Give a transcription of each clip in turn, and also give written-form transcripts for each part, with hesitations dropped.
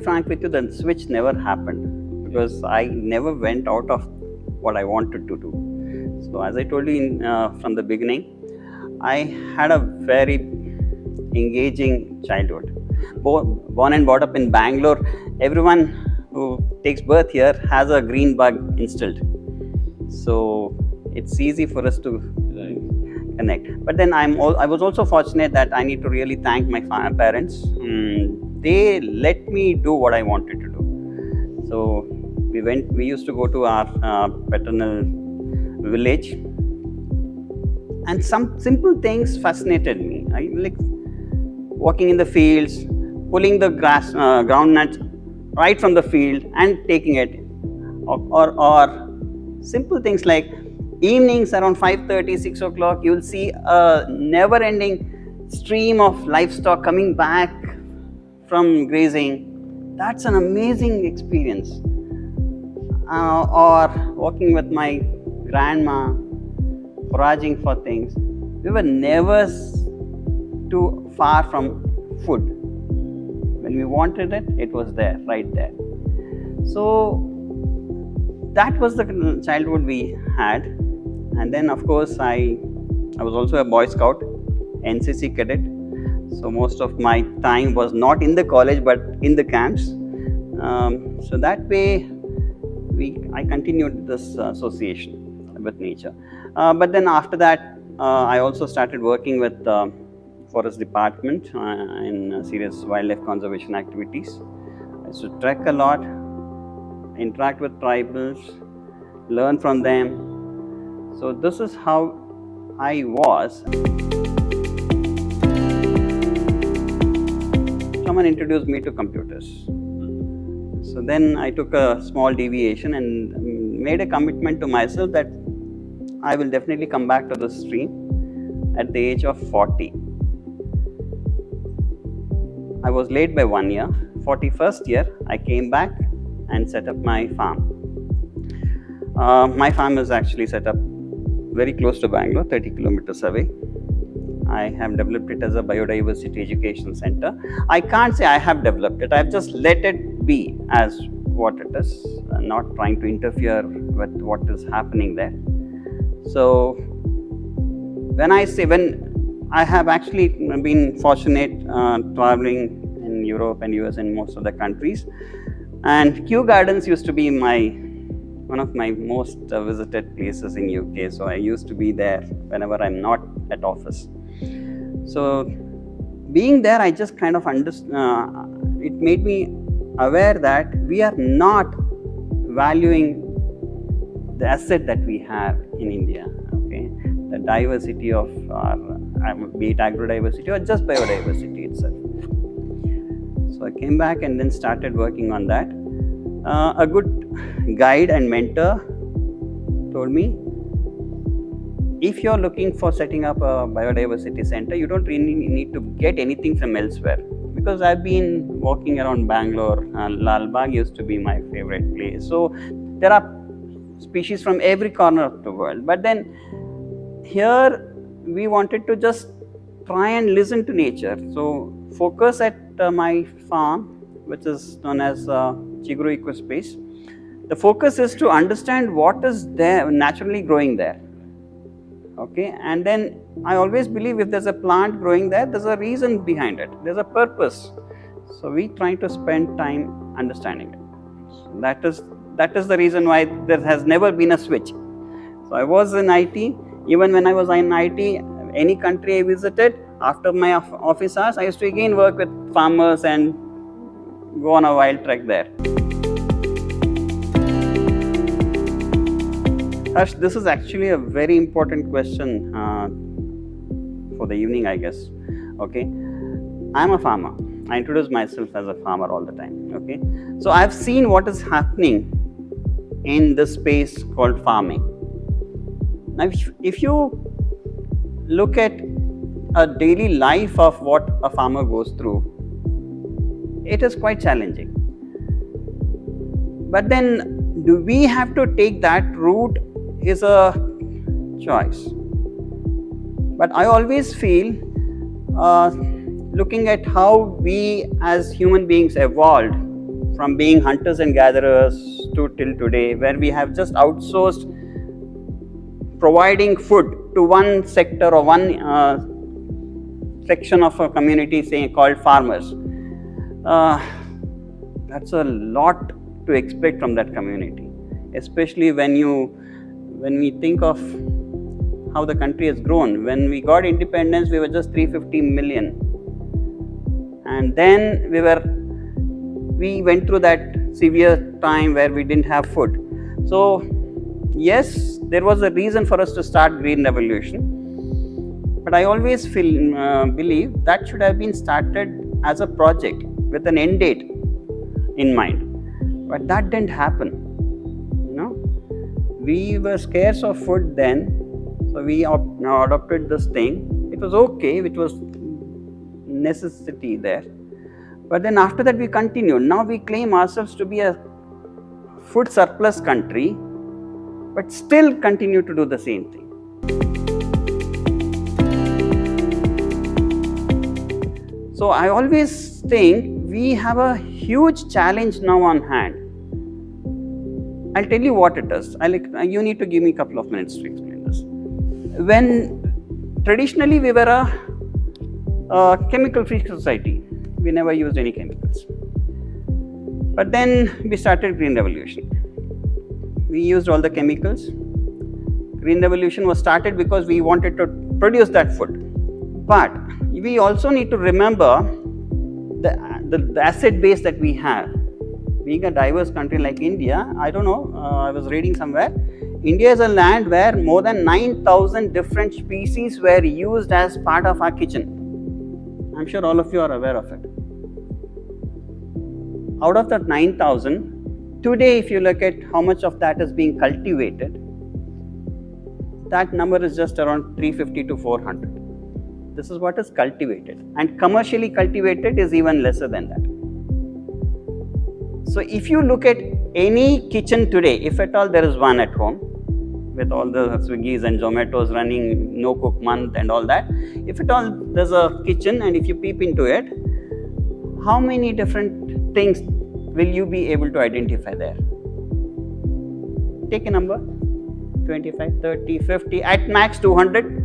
frank with you, the switch never happened because I never went out of what I wanted to do. So as I told you from the beginning, I had a very engaging childhood. Born and brought up in Bangalore, everyone who takes birth here has a green bug instilled. So it's easy for us to connect. But then I was also fortunate that I need to really thank my parents. They let me do what I wanted to do. So we used to go to our paternal village, and some simple things fascinated me. I like walking in the fields, pulling the grass, groundnuts right from the field and taking it, or simple things like evenings around 5:30, 6 o'clock, you will see a never-ending stream of livestock coming back from grazing. That's an amazing experience. Or walking with my grandma, foraging for things. We were never too far from food. When we wanted it, it was there, right there. So that was the childhood we had. And then of course I was also a Boy Scout, NCC cadet. So most of my time was not in the college but in the camps. So that way I continued this association with nature. But then after that, I also started working with Forest Department in serious wildlife conservation activities. I used to trek a lot, interact with tribals, learn from them. So this is how I was. Someone introduced me to computers. So then I took a small deviation and made a commitment to myself that I will definitely come back to this stream at the age of 40. I was late by 1 year. 41st year, I came back and set up my farm. My farm is actually set up very close to Bangalore, 30 kilometers away. I have developed it as a biodiversity education center. I can't say I have developed it. I've just let it be as what it is, not trying to interfere with what is happening there. So when I have actually been fortunate traveling in Europe and US and most of the countries, and Kew Gardens used to be one of my most visited places in UK. So I used to be there whenever I'm not at office. So being there, I just kind of it made me aware that we are not valuing the asset that we have in India, okay? The diversity of our, be it agrodiversity or just biodiversity itself. So I came back and then started working on that. A good guide and mentor told me, if you're looking for setting up a biodiversity center, you don't really need to get anything from elsewhere. Because I've been walking around Bangalore, Lal Bagh used to be my favorite place. So there are species from every corner of the world. But then here we wanted to just try and listen to nature. So focus at my farm, which is known as Chiguru Ecospace. The focus is to understand what is there naturally growing there. Okay, and then I always believe if there's a plant growing there, there's a reason behind it, there's a purpose. So we try to spend time understanding it. So that is the reason why there has never been a switch. So I was in IT. Even when I was in IT, any country I visited, after my office hours, I used to again work with farmers and go on a wild trek there. Harsh, this is actually a very important question for the evening, I guess. Okay, I'm a farmer. I introduce myself as a farmer all the time. Okay, so I've seen what is happening in this space called farming. Now, if you look at a daily life of what a farmer goes through, it is quite challenging. But then, do we have to take that route? Is a choice. But I always feel, looking at how we as human beings evolved, from being hunters and gatherers to till today, where we have just outsourced providing food to one sector or one section of a community, say called farmers. That's a lot to expect from that community, especially when we think of how the country has grown. When we got independence, we were just 350 million, and then we went through that severe time where we didn't have food. So yes, there was a reason for us to start Green Revolution, but I always believe that should have been started as a project with an end date in mind, but that didn't happen. We were scarce of food then, so we adopted this thing. It was okay, it was necessity there, but then after that we continued. Now we claim ourselves to be a food surplus country, but still continue to do the same thing. So I always think we have a huge challenge now on hand. I'll tell you what it is. You need to give me a couple of minutes to explain this. When traditionally we were a chemical-free society, we never used any chemicals. But then we started Green Revolution. We used all the chemicals. Green Revolution was started because we wanted to produce that food. But we also need to remember the asset base that we have. Being a diverse country like India, I don't know, I was reading somewhere, India is a land where more than 9,000 different species were used as part of our kitchen. I'm sure all of you are aware of it. Out of that 9,000, today if you look at how much of that is being cultivated, that number is just around 350 to 400. This is what is cultivated, and commercially cultivated is even lesser than that. So if you look at any kitchen today, if at all there is one at home, with all the Swiggies and Zomatos running no cook month and all that, if at all there's a kitchen and if you peep into it, how many different things will you be able to identify there? Take a number, 25, 30, 50, at max 200.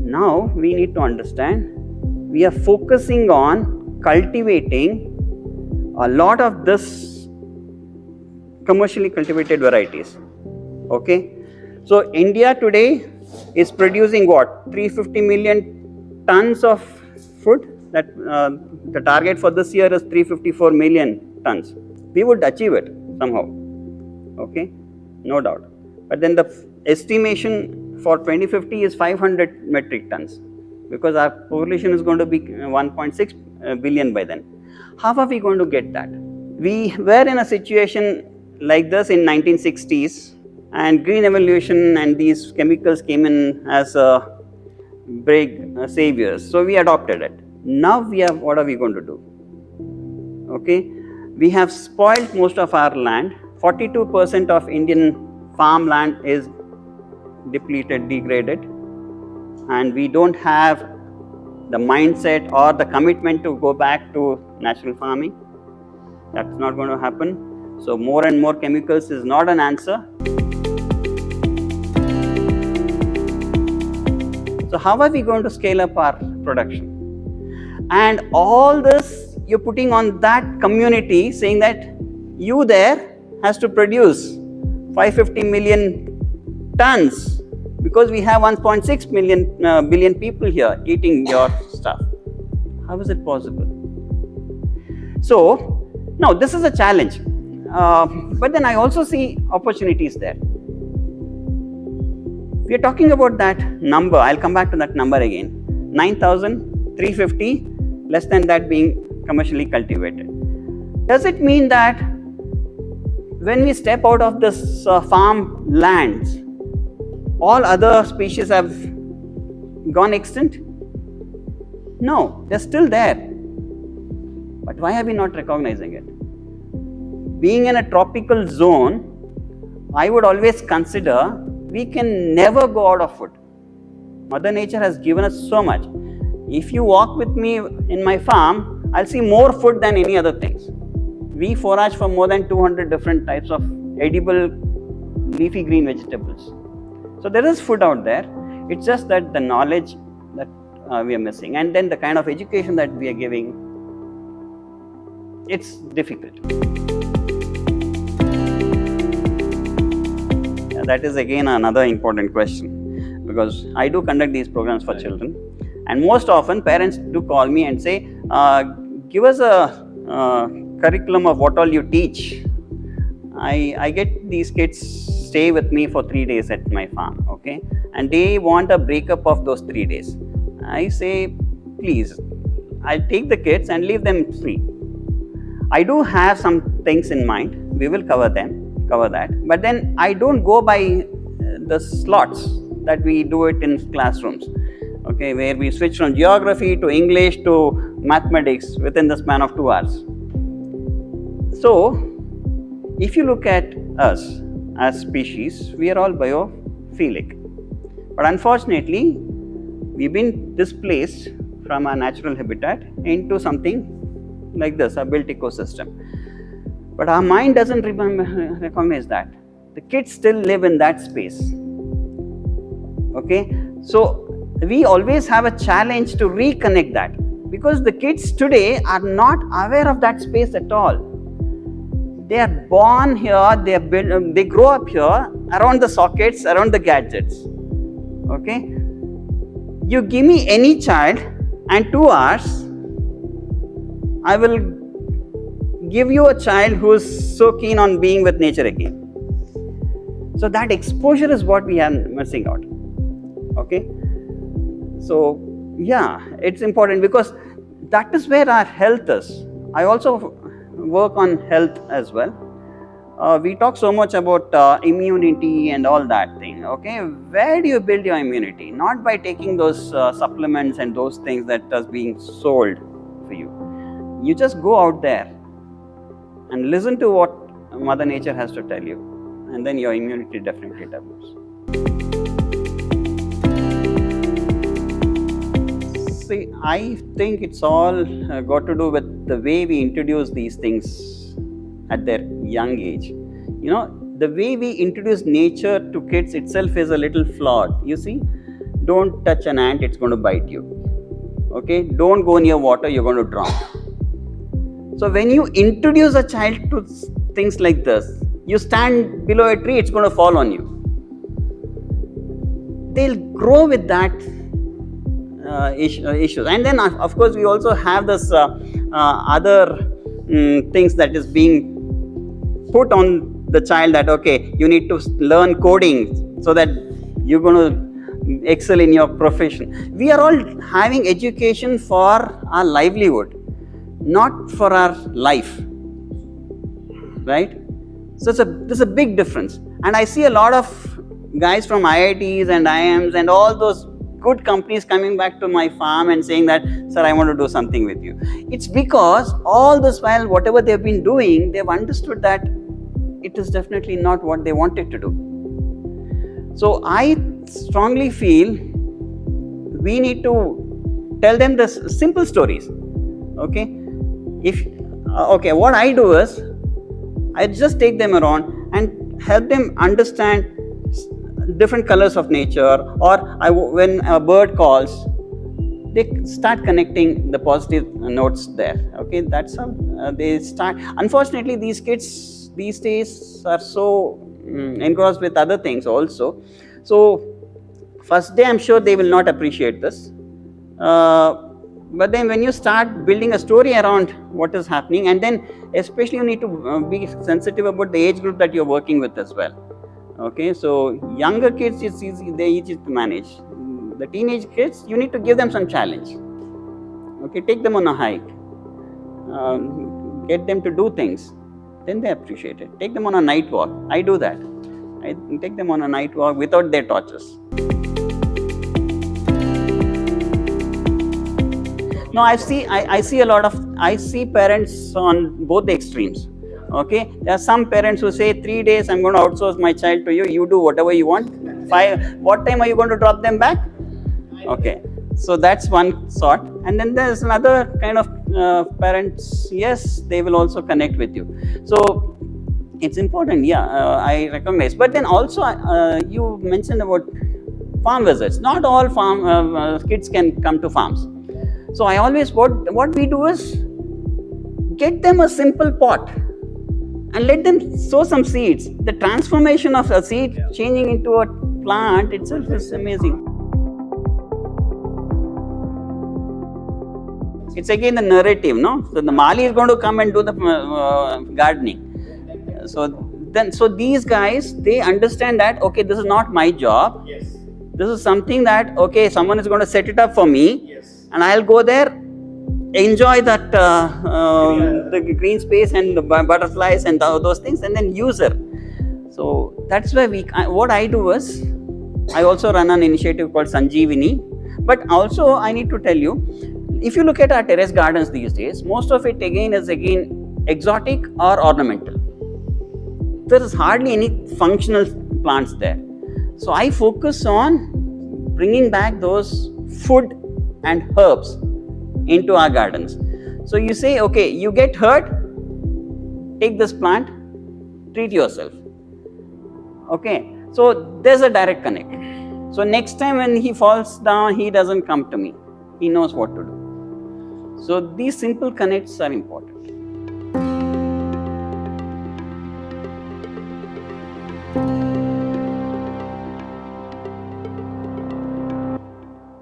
Now we need to understand, we are focusing on cultivating a lot of this commercially cultivated varieties. Okay, so India today is producing what, 350 million tons of food. That the target for this year is 354 million tons. We would achieve it somehow, okay, no doubt. But then the estimation for 2050 is 500 metric tons, because our population is going to be 1.6 billion by then. How are we going to get that? We were in a situation like this in 1960s, and Green Revolution and these chemicals came in as big saviors. So we adopted it. Now what are we going to do? Okay, we have spoiled most of our land. 42% of Indian farmland is depleted, degraded, and we don't have the mindset or the commitment to go back to natural farming. That's not going to happen. So more and more chemicals is not an answer. So how are we going to scale up our production? And all this you're putting on that community, saying that you there has to produce 550 million tons, because we have 1.6 billion people here eating your stuff. How is it possible? So now this is a challenge, but then I also see opportunities there. We are talking about that number. I'll come back to that number again. 9,350, less than that being commercially cultivated. Does it mean that when we step out of this farm lands, all other species have gone extinct? No, they're still there. But why are we not recognizing it? Being in a tropical zone, I would always consider we can never go out of food. Mother Nature has given us so much. If you walk with me in my farm, I'll see more food than any other things. We forage for more than 200 different types of edible leafy green vegetables. So there is food out there. It's just that the knowledge that we are missing, and then the kind of education that we are giving, it's difficult. Yeah, that is again another important question, because I do conduct these programs for children, and most often parents do call me and say, give us a curriculum of what all you teach. I get these kids stay with me for 3 days at my farm, okay, and they want a breakup of those 3 days. I say, please, I'll take the kids and leave them free. I do have some things in mind. We will cover that. But then I don't go by the slots that we do it in classrooms, okay, where we switch from geography to English to mathematics within the span of 2 hours. So, if you look at us as species, we are all biophilic. But unfortunately, we've been displaced from our natural habitat into something like this, a built ecosystem. But our mind doesn't recognize that. The kids still live in that space. Okay? So, we always have a challenge to reconnect that, because the kids today are not aware of that space at all. They are born here, they grow up here, around the sockets, around the gadgets. Okay? You give me any child and 2 hours, I will give you a child who is so keen on being with nature again. So that exposure is what we are missing out. Okay? So yeah, it's important, because that is where our health is. I also work on health as well. We talk so much about immunity and all that thing, okay? Where do you build your immunity? Not by taking those supplements and those things that are being sold for you. You just go out there and listen to what Mother Nature has to tell you, and then your immunity definitely develops. See, I think it's all got to do with the way we introduce these things at their young age. You know, the way we introduce nature to kids itself is a little flawed. You see, don't touch an ant, it's going to bite you. Okay, don't go near water, you're going to drown. So when you introduce a child to things like this, you stand below a tree, it's going to fall on you. They'll grow with that issues. And then of course we also have this other things that is being put on the child, that okay, you need to learn coding so that you're going to excel in your profession. We are all having education for our livelihood, not for our life, right? So there's a big difference. And I see a lot of guys from IITs and IIMs and all those good companies coming back to my farm and saying that, sir, I want to do something with you. It's because all this while, whatever they've been doing, they've understood that it is definitely not what they wanted to do. So I strongly feel we need to tell them the simple stories. Okay, what I do is I just take them around and help them understand different colors of nature, or when a bird calls, they start connecting the positive notes there. Okay, that's how they start. Unfortunately, these kids these days are so engrossed with other things also. So first day I'm sure they will not appreciate this, but then when you start building a story around what is happening, and then especially you need to be sensitive about the age group that you're working with as well. Okay, so younger kids, it's easy, they're easy to manage. The teenage kids, you need to give them some challenge. Okay, take them on a hike, get them to do things, then they appreciate it. Take them on a night walk. I do that. I take them on a night walk without their torches. No, I see parents on both the extremes. Okay, there are some parents who say 3 days I'm going to outsource my child to you. You do whatever you want. What time are you going to drop them back? Okay, so that's one sort. And then there's another kind of parents, yes, they will also connect with you. So it's important, yeah, I recognize. But then also you mentioned about farm visits. Not all farm kids can come to farms. So I always, what we do is get them a simple pot and let them sow some seeds. The transformation of a seed changing into a plant itself is amazing. It's again the narrative, no? So the Mali is going to come and do the gardening. So these guys, they understand that, okay, this is not my job. Yes. This is something that, okay, someone is going to set it up for me. Yes. And I'll go there, enjoy that the green space and the butterflies and those things, and then use it. So that's why what I do is, I also run an initiative called Sanjeevani. But also I need to tell you, if you look at our terrace gardens these days, most of it is exotic or ornamental. There is hardly any functional plants there. So I focus on bringing back those food and herbs into our gardens. So you say, okay, you get hurt, take this plant, treat yourself. Okay, so there's a direct connect. So next time when he falls down, he doesn't come to me. He knows what to do. So these simple connects are important.